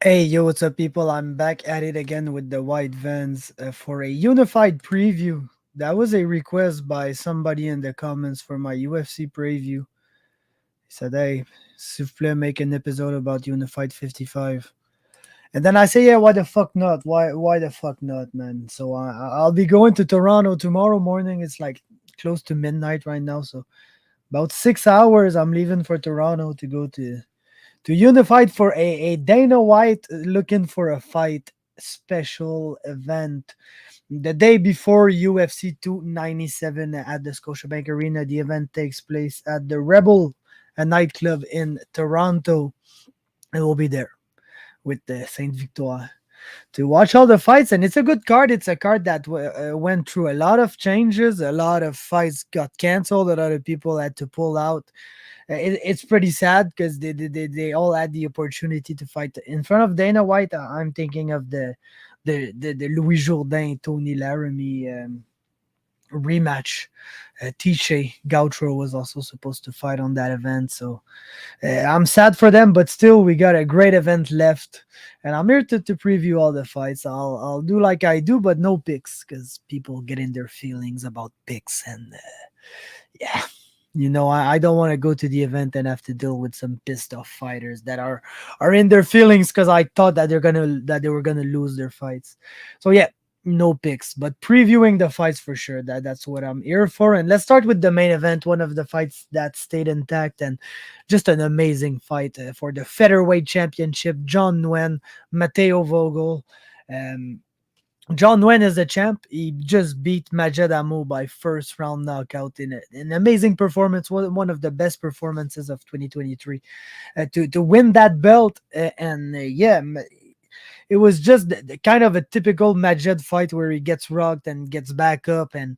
Hey, yo, what's up, people? I'm back at it again with the White Vans for a unified preview. That was a request by somebody in the comments for my UFC preview. He said, hey, s'il vous plaît, make an episode about Unified 55. And then I say, yeah, why the fuck not? Why the fuck not, man? So I'll be going to Toronto tomorrow morning. It's like close to midnight right now. So about 6 hours, I'm leaving for Toronto to go to Unified for a Dana White looking for a fight special event. The day before UFC 297 at the Scotiabank Arena, the event takes place at the Rebel, a nightclub in Toronto. And we'll be there with the Saint Victoire to watch all the fights. And it's a good card. It's a card that went through a lot of changes. A lot of fights got canceled. A lot of people had to pull out. It's pretty sad because they all had the opportunity to fight in front of Dana White. I'm thinking of the Louis Jourdain Tony Laramie rematch. Tiche Gautreau was also supposed to fight on that event, so I'm sad for them, but still we got a great event left, and I'm here to preview all the fights. I'll do like I do, but no picks because people get in their feelings about picks, and yeah, I don't want to go to the event and have to deal with some pissed off fighters that are in their feelings because I thought that they were gonna lose their fights. So yeah, no picks, but previewing the fights for sure. That's what I'm here for. And let's start with the main event, one of the fights that stayed intact and just an amazing fight for the featherweight championship. John Nguyen, Mateo Vogel. Um, John Nguyen is the champ. He just beat Majed Amo by first round knockout in an amazing performance, one of the best performances of 2023. To win that belt, it was just the kind of a typical Majed fight where he gets rocked and gets back up, and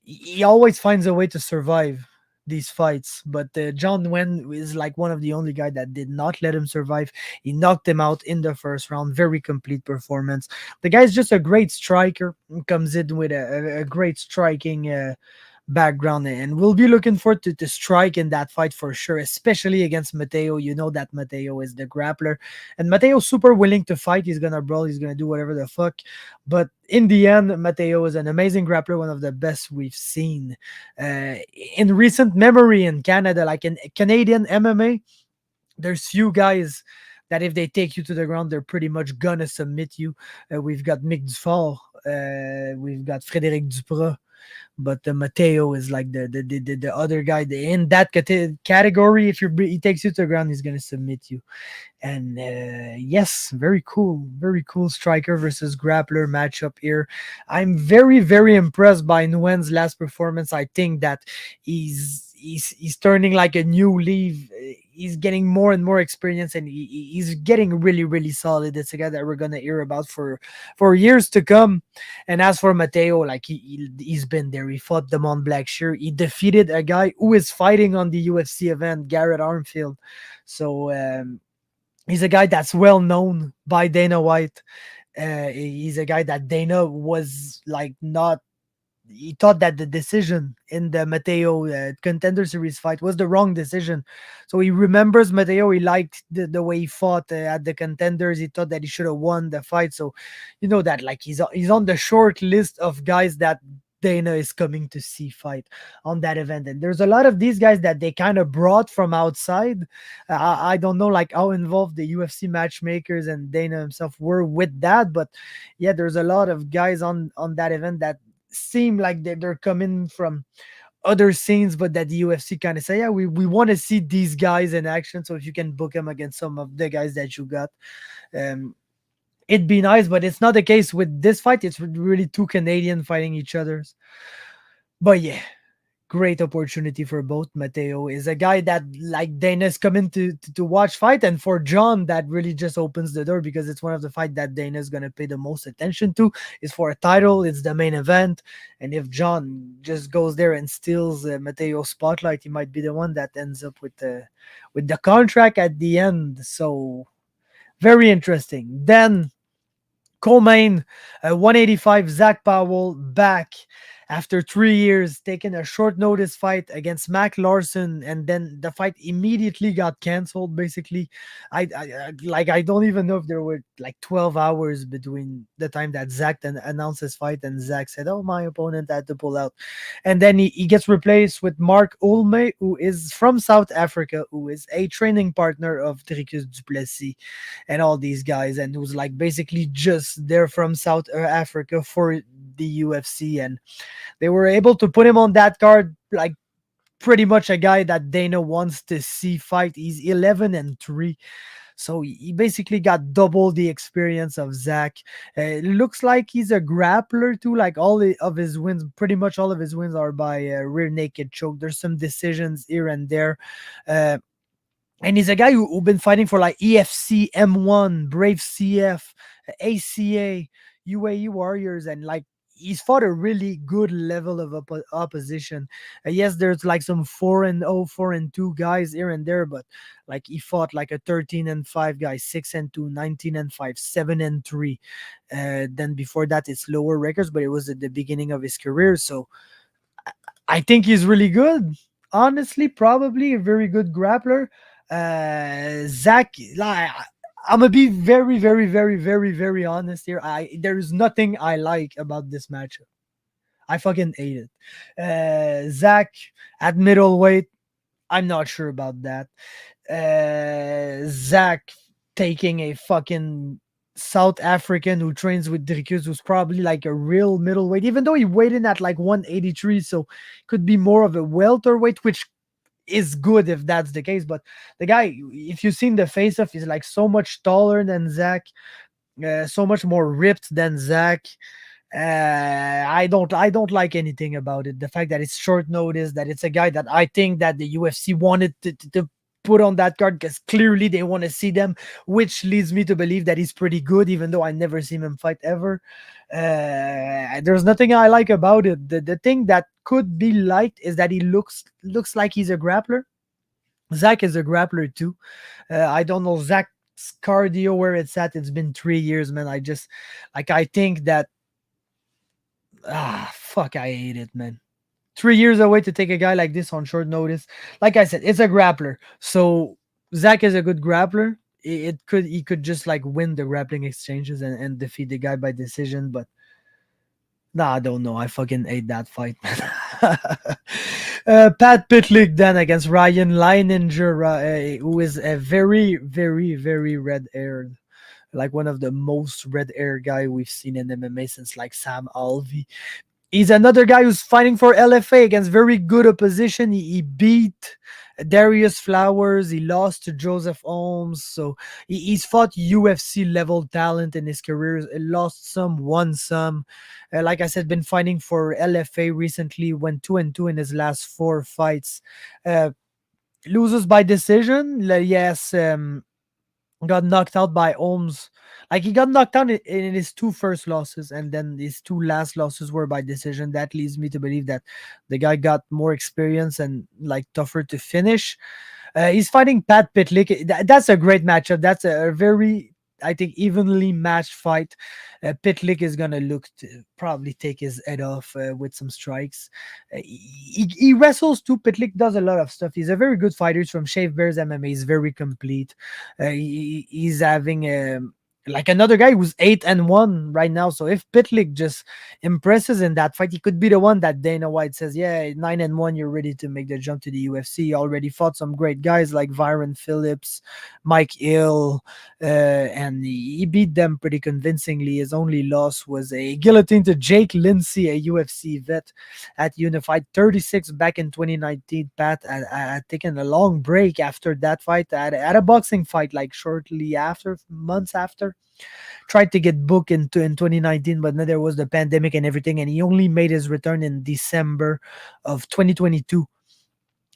he always finds a way to survive these fights. But John Nguyen is like one of the only guy that did not let him survive. He knocked him out in the first round. Very complete performance. The guy's just a great striker. Comes in with a great striking background, and we'll be looking forward to strike in that fight for sure, especially against Mateo. You know that Mateo is the grappler, and Mateo's super willing to fight. He's gonna brawl, he's gonna do whatever the fuck, but in the end, Mateo is an amazing grappler, one of the best we've seen in recent memory in Canada. Like in Canadian MMA, there's few guys that if they take you to the ground, they're pretty much gonna submit you. We've got Mick Dufort, we've got Frédéric Duprat, but the Mateo is like the other guy in that category. If he takes you to the ground, he's gonna submit you. And yes, very cool striker versus grappler matchup here. I'm very impressed by Nguyen's last performance. I think that he's turning like a new leaf. He's getting more and more experience, and he's getting really solid. It's a guy that we're gonna hear about for years to come. And as for Mateo, like he's been there. He fought the Mont Blackshear. He defeated a guy who is fighting on the UFC event, Garrett Armfield. So he's a guy that's well known by Dana White. He's a guy that Dana was like not. He thought that the decision in the Mateo Contender Series fight was the wrong decision. So he remembers Mateo. He liked the way he fought at the Contenders. He thought that he should have won the fight. So you know that like he's on the short list of guys that Dana is coming to see fight on that event. And there's a lot of these guys that they kind of brought from outside. I don't know like how involved the UFC matchmakers and Dana himself were with that, but yeah, there's a lot of guys on that event that seem like they're coming from other scenes, but that the UFC kind of say, yeah, we want to see these guys in action. So if you can book them against some of the guys that you got, it'd be nice. But it's not the case with this fight. It's really two Canadian fighting each other's. But yeah, great opportunity for both. Mateo is a guy that like Dana's coming to watch fight, and for John that really just opens the door because it's one of the fight that Dana's gonna pay the most attention to. Is for a title, it's the main event, and if John just goes there and steals Mateo's spotlight, he might be the one that ends up with the contract at the end. So very interesting. Then co-main 185 Zach Powell back after 3 years, taking a short notice fight against Mac Larson, and then the fight immediately got canceled. Basically, I don't even know if there were like 12 hours between the time that Zach then announced his fight and Zach said, "Oh, my opponent had to pull out," and then he gets replaced with Mark Hulme, who is from South Africa, who is a training partner of Dricus Duplessis and all these guys, and who's like basically just there from South Africa for the UFC, and they were able to put him on that card, like pretty much a guy that Dana wants to see fight. He's 11-3. So he basically got double the experience of Zach. It looks like he's a grappler too. Like of his wins, pretty much all of his wins are by rear naked choke. There's some decisions here and there. Uh, and he's a guy who been fighting for like EFC, M1, Brave CF, ACA, UAE Warriors, and like he's fought a really good level of opposition. Yes, there's like some 4-0, 4-2 guys here and there, but like he fought like a 13-5 guy, 6-2, 19-5, 7-3. Then before that, it's lower records, but it was at the beginning of his career. So I think he's really good. Honestly, probably a very good grappler. Zach, like, I'm gonna be very, very, very, very, very honest here. There's nothing I like about this matchup. I fucking hate it. Zach at middleweight, I'm not sure about that. Zach taking a fucking South African who trains with Dricus, who's probably like a real middleweight, even though he weighed in at like 183, so could be more of a welterweight, which is good if that's the case. But the guy, if you've seen the face off, is like so much taller than Zach, so much more ripped than Zach. I don't like anything about it. The fact that it's short notice, that it's a guy that I think that the UFC wanted to put on that card because clearly they want to see them, which leads me to believe that he's pretty good, even though I never seen him fight ever. There's nothing I like about it. The thing that could be liked is that he looks like he's a grappler. Zach is a grappler too. I don't know Zach's cardio where it's at. It's been 3 years, man. I think that fuck, I hate it, man. 3 years away to take a guy like this on short notice. Like I said, it's a grappler. So Zach is a good grappler. He could just like win the grappling exchanges and defeat the guy by decision, but nah, I don't know. I fucking hate that fight, man. Pat Pitlick then against Ryan Leininger, who is a very, very, very red-haired, like one of the most red-haired guy we've seen in MMA since like Sam Alvey. He's another guy who's fighting for LFA against very good opposition. He beat Darius Flowers. He lost to Joseph Holmes. So he's fought UFC level talent in his career. Lost some, won some. Like I said, been fighting for LFA recently. Went 2-2 in his last 4 fights. Loses by decision. Yes, got knocked out by Holmes. Like he got knocked out in his 2 first losses, and then his 2 last losses were by decision. That leads me to believe that the guy got more experience and like tougher to finish. He's fighting Pat Pitlick. That's a great matchup. That's a very, I think, evenly matched fight. Pitlick is gonna look to probably take his head off with some strikes. He wrestles too. Pitlick does a lot of stuff. He's a very good fighter. He's from Shave Bears MMA. He's very complete. He's having like another guy who's 8-1 right now. So if Pitlick just impresses in that fight, he could be the one that Dana White says, yeah, 9-1, you're ready to make the jump to the UFC. He already fought some great guys like Byron Phillips, Mike Hill, and he beat them pretty convincingly. His only loss was a guillotine to Jake Lindsay, a UFC vet at Unified 36 back in 2019. Pat had taken a long break after that fight at a boxing fight, like shortly after, months after. Tried to get booked in 2019, but then there was the pandemic and everything, and he only made his return in December of 2022.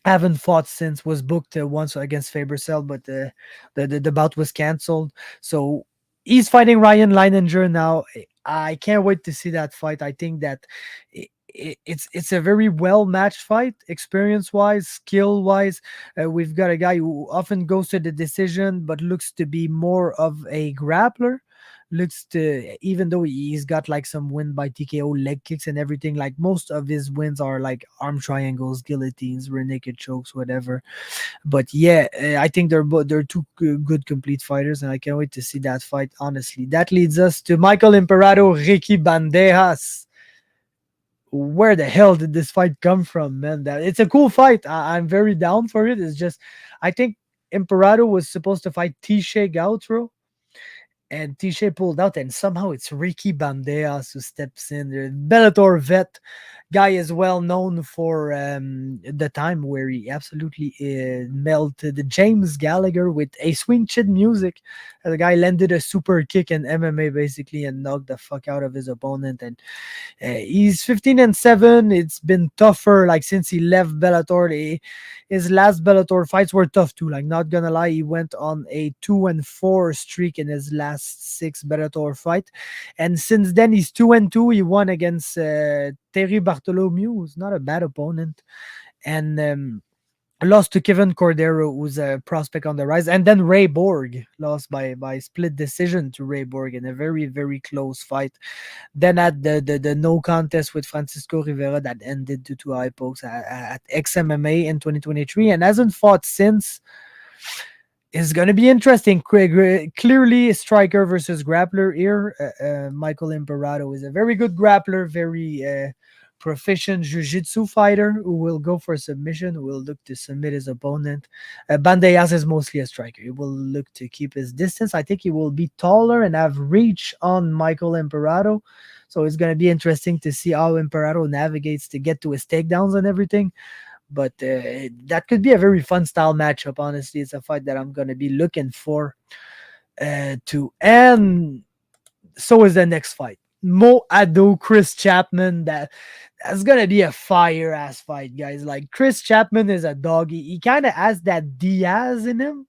Haven't fought since. Was booked once against Fabercell, but the bout was canceled. So he's fighting Ryan Leininger now. I can't wait to see that fight. I think that it's a very well matched fight, experience wise, skill wise. We've got a guy who often goes to the decision, but looks to be more of a grappler. looks to, even though he's got like some win by TKO leg kicks and everything, like most of his wins are like arm triangles, guillotines, rear naked chokes, whatever. But yeah, I think they're two good complete fighters, and I can't wait to see that fight. Honestly, that leads us to Michael Imperato, Ricky Bandejas. Where the hell did this fight come from, man? That it's a cool fight. I'm very down for it. It's just, I think Imperato was supposed to fight Tisha Gautro, and Tisha pulled out, and somehow it's Ricky Bandejas who steps in. The Bellator vet guy is well known for the time where he absolutely melted James Gallagher with a swing chin music. The guy landed a super kick in MMA basically and knocked the fuck out of his opponent. And he's 15-7. It's been tougher like since he left Bellator. His last Bellator fights were tough too. Like, not gonna lie, he went on a 2-4 streak in his last 6 Bellator fight, and since then he's 2-2. He won against Terry Bartholomew, who's not a bad opponent, and lost to Kevin Cordero, who's a prospect on the rise, and then Ray Borg lost by split decision to Ray Borg in a very, very close fight. Then had the no contest with Francisco Rivera that ended due to eye pokes at XMMA in 2023, and hasn't fought since. Is going to be interesting. Clearly, striker versus grappler here. Michael Imperato is a very good grappler, very proficient jiu-jitsu fighter who will go for submission, who will look to submit his opponent. Bandejas is mostly a striker. He will look to keep his distance. I think he will be taller and have reach on Michael Imperato. So it's going to be interesting to see how Imperato navigates to get to his takedowns and everything. But that could be a very fun style matchup. Honestly, it's a fight that I'm going to be looking for to. And so is the next fight. Mo Ado, Chris Chapman. That's gonna be a fire ass fight, guys. Like, Chris Chapman is a doggy. He kind of has that Diaz in him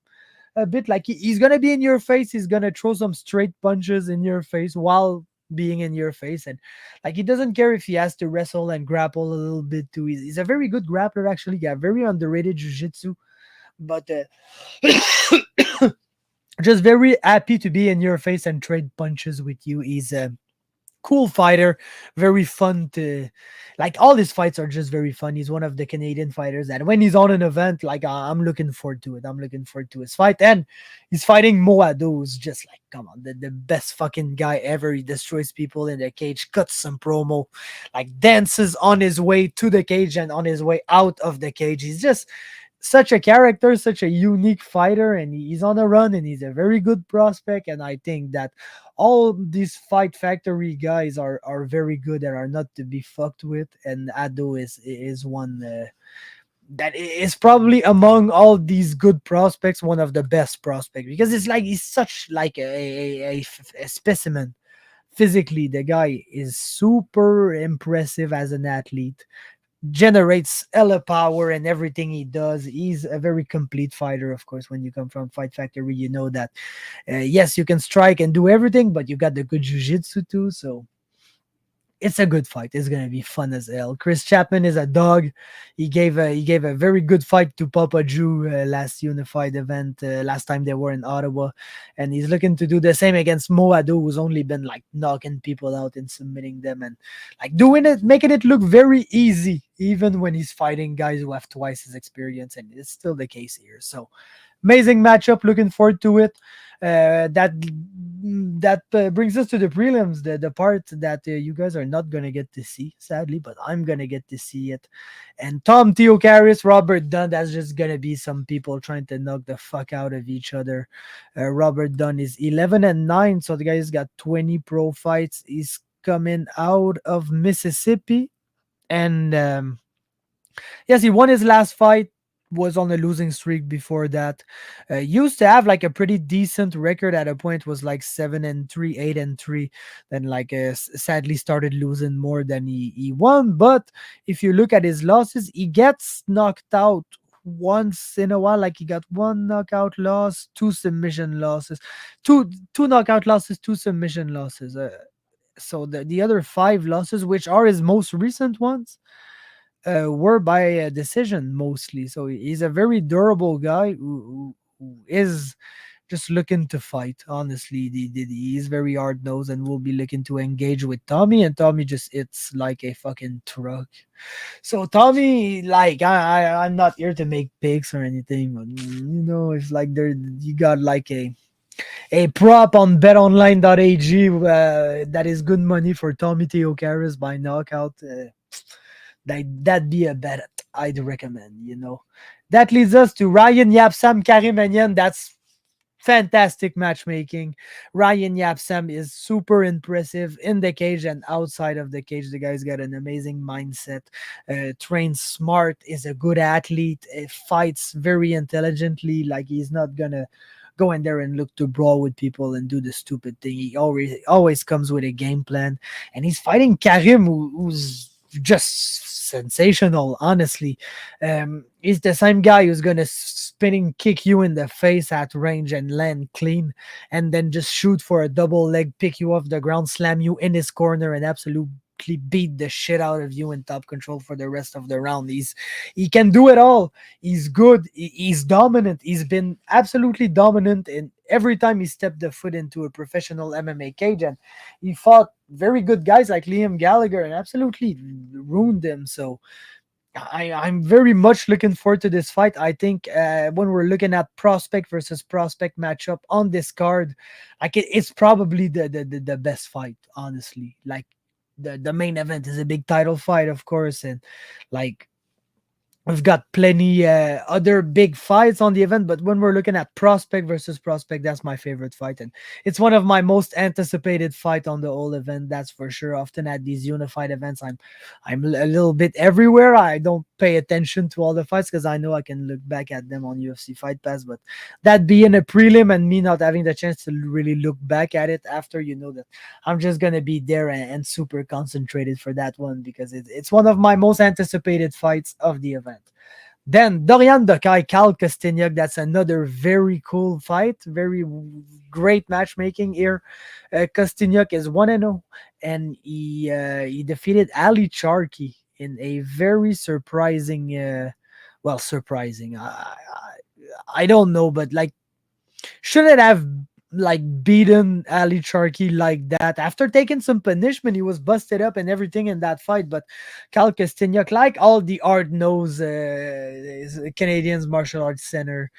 a bit. Like, he's gonna be in your face. He's gonna throw some straight punches in your face while being in your face, and like, he doesn't care if he has to wrestle and grapple a little bit too. He's a very good grappler, actually. Yeah, very underrated jiu-jitsu, but just very happy to be in your face and trade punches with you. He's a cool fighter, very fun to, like, all his fights are just very fun. He's one of the Canadian fighters that when he's on an event, like, I'm looking forward to it. I'm looking forward to his fight, and he's fighting Moado, who's just like, come on, the best fucking guy ever. He destroys people in the cage, cuts some promo, like, dances on his way to the cage and on his way out of the cage. He's just such a character, such a unique fighter, and he's on a run, and he's a very good prospect. And I think that all these Fight Factory guys are very good and are not to be fucked with. And Ado is one that is probably among all these good prospects one of the best prospects, because it's like he's such like a specimen. Physically, the guy is super impressive as an athlete, generates hella power and everything he does. He's a very complete fighter. Of course, when you come from Fight Factory, you know that yes, you can strike and do everything, but you got the good jiu-jitsu too. So it's a good fight. It's gonna be fun as hell. Chris Chapman is a dog. He gave a very good fight to Papa Drew last unified event, last time they were in Ottawa, and he's looking to do the same against Moado, who's only been like knocking people out and submitting them and like doing it, making it look very easy, even when he's fighting guys who have twice his experience, and it's still the case here. So amazing matchup. Looking forward to it. That brings us to the prelims, the part that you guys are not gonna get to see, sadly, but I'm gonna get to see it. And Tom Theocharis, Robert Dunn. That's just gonna be some people trying to knock the fuck out of each other. Robert Dunn is 11-9, so the guy's got 20 pro fights. He's coming out of Mississippi, and yes, he won his last fight, was on a losing streak before that. Used to have like a pretty decent record at a point, was like 7-3, 8-3. Then like sadly started losing more than he won. But if you look at his losses, he gets knocked out once in a while. Like, he got one knockout loss, two submission losses, two knockout losses, two submission losses. So the other 5 losses, which are his most recent ones, were by a decision mostly. So he's a very durable guy who is just looking to fight. Honestly, he's very hard nosed and will be looking to engage with Tommy, and Tommy just it's like a fucking truck. So Tommy, like I'm not here to make picks or anything, but if like there you got like a prop on betonline.ag that is good money for Tommy Theocharis by knockout. That'd be a bet I'd recommend. That leads us to Ryan Yapsam, Karim Henniene. That's fantastic matchmaking. Ryan Yapsam is super impressive in the cage and outside of the cage. The guy's got an amazing mindset, trains smart, is a good athlete, fights very intelligently. Like he's not gonna go in there and look to brawl with people and do the stupid thing. He always comes with a game plan, and he's fighting Karim, who's just sensational. Honestly, he's the same guy who's gonna spinning kick you in the face at range and land clean, and then just shoot for a double leg, pick you off the ground, slam you in his corner, and absolutely beat the shit out of you in top control for the rest of the round. He can do it all. He's good. He's dominant. He's been absolutely dominant in every time he stepped the foot into a professional MMA cage, and he fought very good guys like Liam Gallagher and absolutely ruined them. So I'm very much looking forward to this fight. I think when we're looking at prospect versus prospect matchup on this card, like it's probably the best fight, honestly. Like the main event is a big title fight, of course, and like we've got plenty other big fights on the event, but when we're looking at prospect versus prospect, that's my favorite fight, and it's one of my most anticipated fight on the whole event. That's for sure. Often at these unified events, I'm a little bit everywhere. I don't pay attention to all the fights because I know I can look back at them on UFC Fight Pass. But that being a prelim and me not having the chance to really look back at it after, that I'm just gonna be there and super concentrated for that one because it's one of my most anticipated fights of the event. Then Dorian Dokaj, Cal Kostiniuk. That's another very cool fight. Very great matchmaking here. Kostiniuk is 1-0, and he defeated Ali Charkey in a very surprising. Surprising. I don't know, but like shouldn't have like beaten Ali Charkey like that. After taking some punishment, he was busted up and everything in that fight. But Cal Kostiniuk, like all the hard-nosed Canadians martial arts center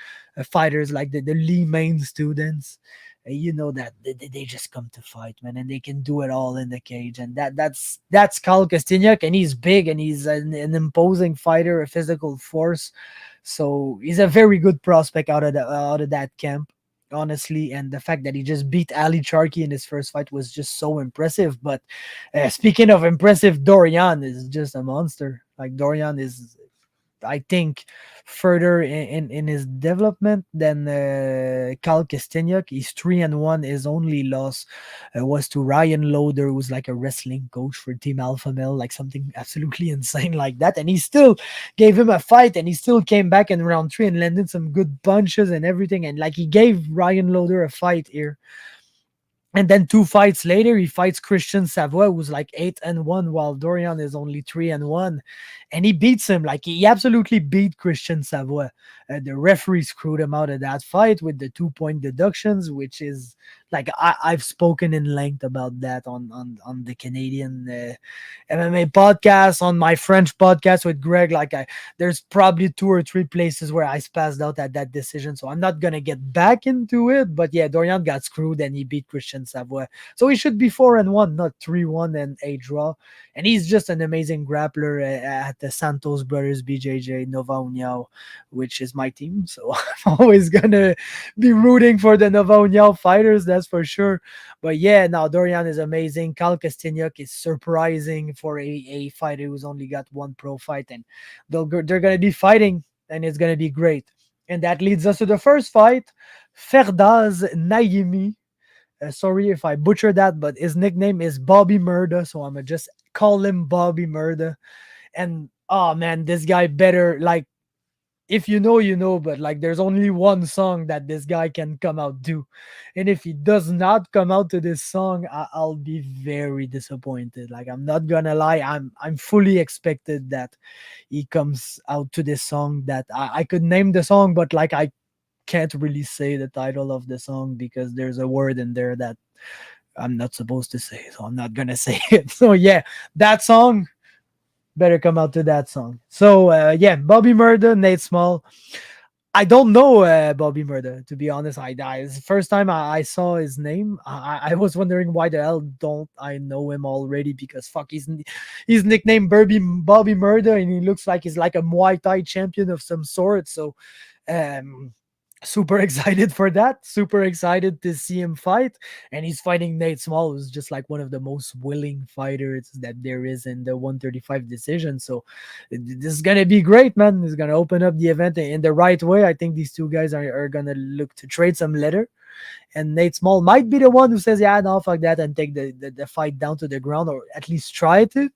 fighters, like the Lee Main students, that they just come to fight, man, and they can do it all in the cage. And that's Cal Kostiniuk, and he's big and he's an imposing fighter, a physical force. So he's a very good prospect out of that camp, honestly. And the fact that he just beat Ali Charkey in his first fight was just so impressive. But speaking of impressive, Dorian is just a monster. Like Dorian is, I think, further in his development than Cal Kostiniuk. He's 3-1. His only loss was to Ryan Loader, who's like a wrestling coach for Team Alpha Male, like something absolutely insane like that. And he still gave him a fight, and he still came back in round 3 and landed some good punches and everything. And like he gave Ryan Loader a fight here. And then 2 fights later, he fights Christian Savoy, who's like 8-1, while Dorian is only 3-1. And he beats him. Like he absolutely beat Christian Savoy. The referee screwed him out of that fight with the 2-point deductions, which is like I've spoken in length about that on the Canadian MMA podcast, on my French podcast with Greg. Like there's probably 2 or 3 places where I spazzed out at that decision, so I'm not gonna get back into it. But yeah, Dorian got screwed and he beat Christian Savoy, so he should be 4-1, not 3-1 and a draw. And he's just an amazing grappler at the Santos Brothers BJJ Nova União, which is my team. So I'm always gonna be rooting for the Nova União fighters, that's for sure. But yeah, now Dorian is amazing. Cal Kostiniuk is surprising for a fighter who's only got 1 pro fight, and they're gonna be fighting, and it's gonna be great. And that leads us to the first fight, Ferdaws Nayimi. Sorry if I butchered that, but his nickname is Bobby Murda, so I'm gonna just call him Bobby Murda. And oh man, this guy better, like, if you know, you know, but like there's only one song that this guy can come out to. And if he does not come out to this song, I'll be very disappointed. Like I'm not gonna lie, I'm fully expected that he comes out to this song. That I could name the song, but like I can't really say the title of the song because there's a word in there that I'm not supposed to say, so I'm not gonna say it. So yeah, that song better come out to that song. So yeah, Bobby Murder, Nate Small. I don't know Bobby Murder, to be honest. It's the first time I saw his name. I was wondering why the hell don't I know him already? Because fuck, he's nicknamed Bobby Murder, and he looks like he's like a Muay Thai champion of some sort. So um, super excited for that. Super excited to see him fight. And he's fighting Nate Small, who's just like one of the most willing fighters that there is in the 135 decision. So this is gonna be great, man. It's gonna open up the event in the right way. I think these two guys are gonna look to trade some leather. And Nate Small might be the one who says, yeah, no, fuck that, and take the fight down to the ground, or at least try to.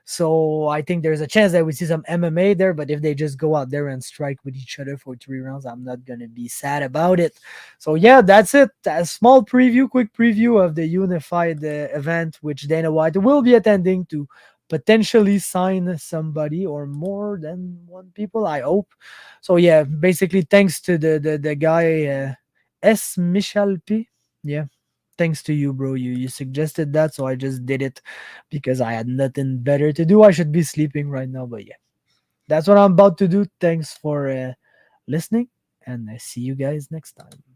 So I think there's a chance that we see some MMA there, but if they just go out there and strike with each other for 3 rounds, I'm not gonna be sad about it. So yeah, that's it. A small preview, quick preview of the unified event, which Dana White will be attending to potentially sign somebody or more than one people, I hope. So yeah, basically thanks to the guy S. Michel P. Yeah, thanks to you, bro. You suggested that, so I just did it because I had nothing better to do. I should be sleeping right now, but yeah, that's what I'm about to do. Thanks for listening, and I see you guys next time.